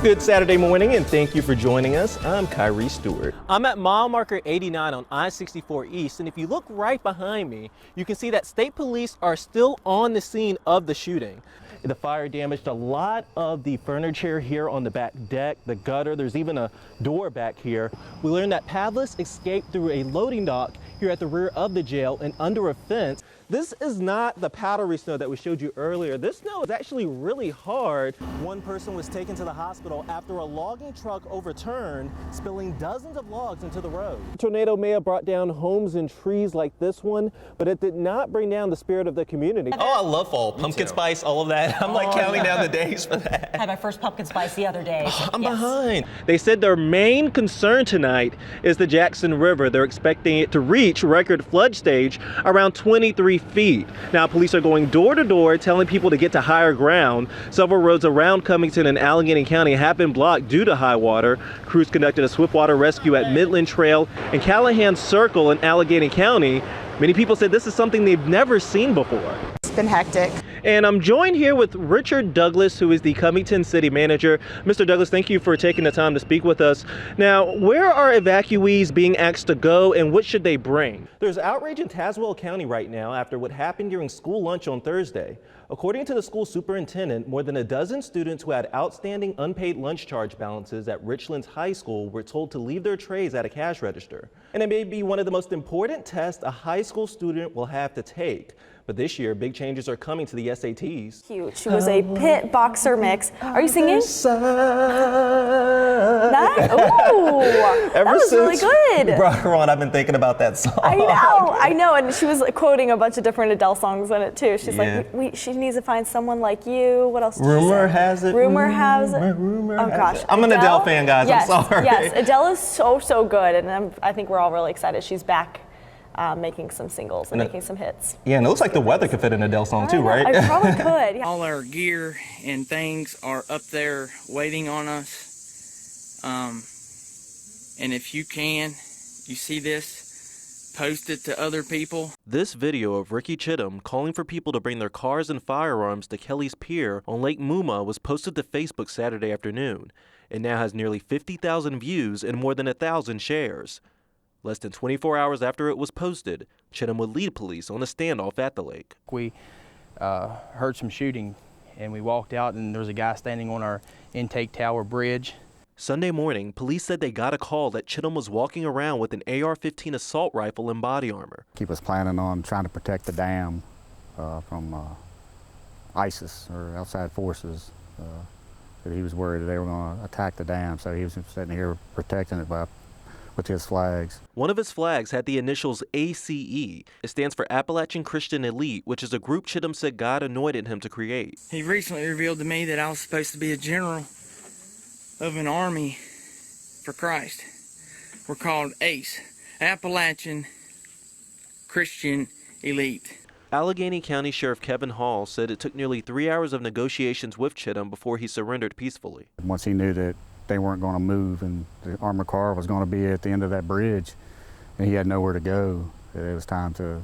Good Saturday morning, and thank you for joining us. I'm Khiree Stewart. I'm at mile marker 89 on I-64 East, and if you look right behind me, you can see that state police are still on the scene of the shooting. The fire damaged a lot of the furniture here on the back deck, the gutter. There's even a door back here. We learned that Pavlis escaped through a loading dock here at the rear of the jail and under a fence. This is not the powdery snow that we showed you earlier. This snow is actually really hard. One person was taken to the hospital after a logging truck overturned, spilling dozens of logs into the road. The tornado may have brought down homes and trees like this one, but it did not bring down the spirit of the community. Oh, I love fall. Pumpkin spice, all of that. I'm like counting down the days for that. I had my first pumpkin spice the other day. So I'm behind. They said their main concern tonight is the Jackson River. They're expecting it to reach record flood stage around 23 feet. Now, police are going door to door telling people to get to higher ground. Several roads around Covington and Allegheny County have been blocked due to high water. Crews conducted a swiftwater rescue at Midland Trail and Callahan Circle in Allegheny County. Many people said this is something they've never seen before. It's been hectic. And I'm joined here with Richard Douglas, who is the Covington City Manager. Mr. Douglas, thank you for taking the time to speak with us. Now, where are evacuees being asked to go, and what should they bring? There's outrage in Tazewell County right now after what happened during school lunch on Thursday. According to the school superintendent, more than a dozen students who had outstanding unpaid lunch charge balances at Richlands High School were told to leave their trays at a cash register. And it may be one of the most important tests a high school student will have to take. But this year, big changes are coming to the SATs. Huge. She was a pit boxer mix. Are you singing? That? Ooh, that was really good. You brought her on, I've been thinking about that song. I know. And she was quoting a bunch of different Adele songs in it too. She's like, she needs to find someone like you. What else? Rumor has it. Rumor has it. Oh gosh. I'm an Adele fan, guys. Yes, I'm sorry. Yes, Adele is so good, and I think we're all really excited. She's back. Making some singles and making some hits. Yeah, and it looks like the weather could fit an Adele song too, right? I probably could. Yeah. All our gear and things are up there waiting on us. And if you see this, post it to other people. This video of Ricky Chittum calling for people to bring their cars and firearms to Kelly's Pier on Lake Muma was posted to Facebook Saturday afternoon. It now has nearly 50,000 views and more than 1,000 shares. Less than 24 hours after it was posted, Chittum would lead police on a standoff at the lake. We heard some shooting, and we walked out, and there was a guy standing on our intake tower bridge. Sunday morning, police said they got a call that Chittum was walking around with an AR-15 assault rifle and body armor. He was planning on trying to protect the dam from ISIS or outside forces. That he was worried that they were going to attack the dam, so he was sitting here protecting it with his flags. One of his flags had the initials ACE. It stands for Appalachian Christian Elite, which is a group Chittum said God anointed him to create. He recently revealed to me that I was supposed to be a general of an army for Christ. We're called ACE, Appalachian Christian Elite. Allegheny County Sheriff Kevin Hall said it took nearly 3 hours of negotiations with Chittum before he surrendered peacefully. Once he knew that they weren't going to move and the armored car was going to be at the end of that bridge and he had nowhere to go, it was time to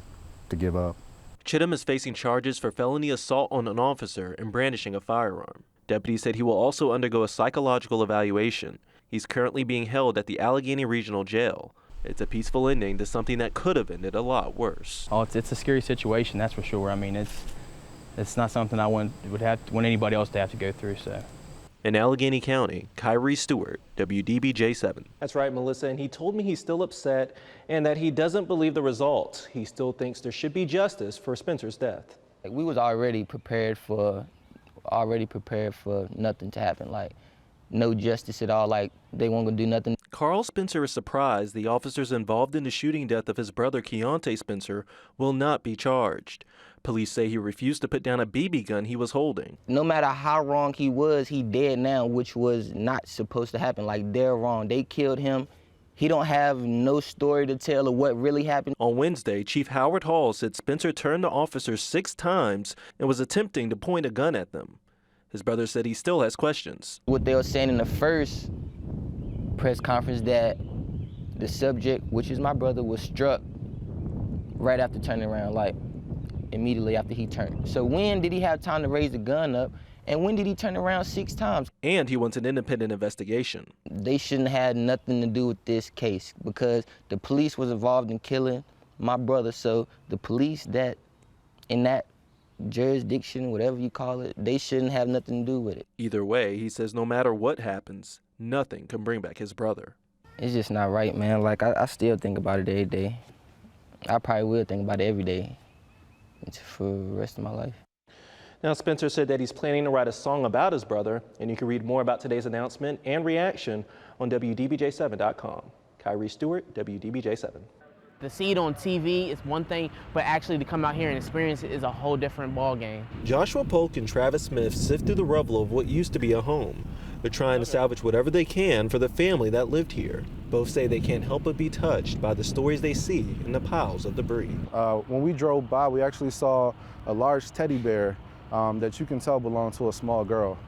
give up. Chittum is facing charges for felony assault on an officer and brandishing a firearm. Deputies said he will also undergo a psychological evaluation. He's currently being held at the Allegheny Regional Jail. It's a peaceful ending to something that could have ended a lot worse. Oh, it's a scary situation, that's for sure. I mean, it's not something I want anybody else to have to go through. So. In Allegheny County, Khiree Stewart, WDBJ7. That's right, Melissa, and he told me he's still upset and that he doesn't believe the results. He still thinks there should be justice for Spencer's death. Like, we was already prepared for nothing to happen, like no justice at all, like they weren't gonna do nothing. Carl Spencer is surprised the officers involved in the shooting death of his brother Keontae Spencer will not be charged. Police say he refused to put down a BB gun he was holding. No matter how wrong he was, he dead now, which was not supposed to happen. Like, they're wrong. They killed him. He don't have no story to tell of what really happened. On Wednesday, Chief Howard Hall said Spencer turned to officers 6 times and was attempting to point a gun at them. His brother said he still has questions. What they were saying in the first press conference, that the subject, which is my brother, was struck right after turning around, like immediately after he turned. So when did he have time to raise the gun up And when did he turn around 6 times? And he wants an independent investigation. They shouldn't have had nothing to do with this case because the police was involved in killing my brother. So the police that in that jurisdiction, whatever you call it, they shouldn't have nothing to do with it. Either way, he says no matter what happens, nothing can bring back his brother. It's just not right, man. Like, I still think about it every day. I probably will think about it every day for the rest of my life. Now, Spencer said that he's planning to write a song about his brother, and you can read more about today's announcement and reaction on WDBJ7.com. Khiree Stewart, WDBJ7. To see it on TV is one thing, but actually to come out here and experience it is a whole different ball game. Joshua Polk and Travis Smith sift through the rubble of what used to be a home. They're trying to salvage whatever they can for the family that lived here. Both say they can't help but be touched by the stories they see in the piles of debris. When we drove by, we actually saw a large teddy bear that you can tell belonged to a small girl,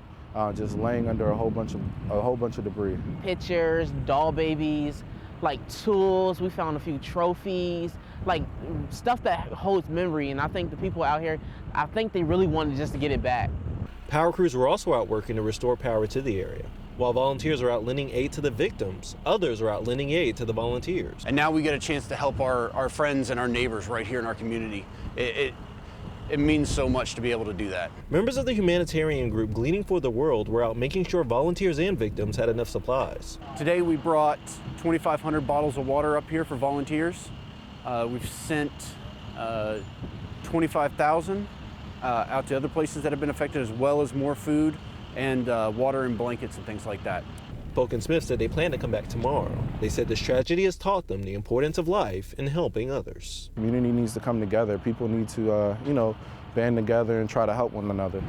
just laying under a whole bunch of debris. Pictures, doll babies, like tools. We found a few trophies, like stuff that holds memory. And I think the people out here, I think they really wanted just to get it back. Power crews were also out working to restore power to the area. While volunteers are out lending aid to the victims, others are out lending aid to the volunteers. And now we get a chance to help our friends and our neighbors right here in our community. It means so much to be able to do that. Members of the humanitarian group Gleaning for the World were out making sure volunteers and victims had enough supplies. Today we brought 2,500 bottles of water up here for volunteers. We've sent 25,000 out to other places that have been affected, as well as more food and water and blankets and things like that. Polk and Smith said they plan to come back tomorrow. They said this tragedy has taught them the importance of life and helping others. Community needs to come together. People need to, band together and try to help one another.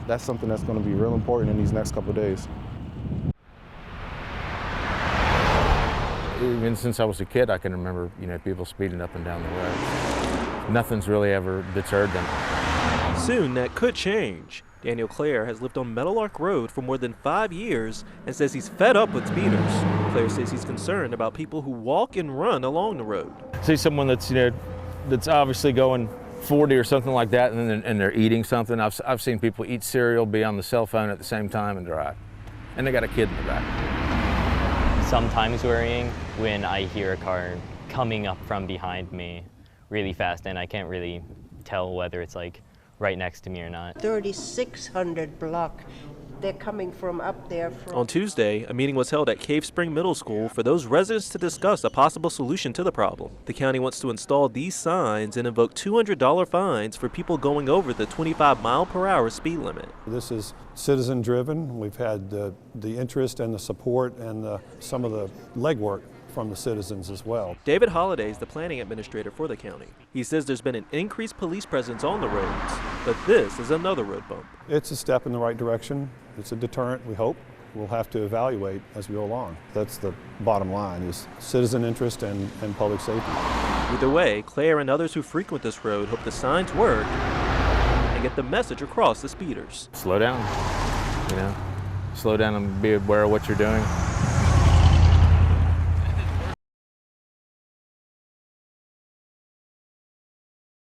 That's something that's going to be real important in these next couple of days. Even since I was a kid, I can remember, people speeding up and down the road. Nothing's really ever deterred them. Soon that could change. Daniel Clare has lived on Meadowlark Road for more than 5 years and says he's fed up with speeders. Clare says he's concerned about people who walk and run along the road. See someone that's, that's obviously going 40 or something like that, and they're eating something. I've seen people eat cereal, be on the cell phone at the same time and drive. And they got a kid in the back. Sometimes worrying when I hear a car coming up from behind me really fast and I can't really tell whether it's like right next to me or not. 3600 block. They're coming from up there. On Tuesday, a meeting was held at Cave Spring Middle School for those residents to discuss a possible solution to the problem. The county wants to install these signs and invoke $200 fines for people going over the 25-mile-per-hour speed limit. This is citizen-driven. We've had the interest and the support and some of the legwork from the citizens as well. David Holliday is the planning administrator for the county. He says there's been an increased police presence on the roads, but this is another road bump. It's a step in the right direction. It's a deterrent, we hope. We'll have to evaluate as we go along. That's the bottom line, is citizen interest and public safety. Either way, Claire and others who frequent this road hope the signs work and get the message across to speeders. Slow down, slow down and be aware of what you're doing.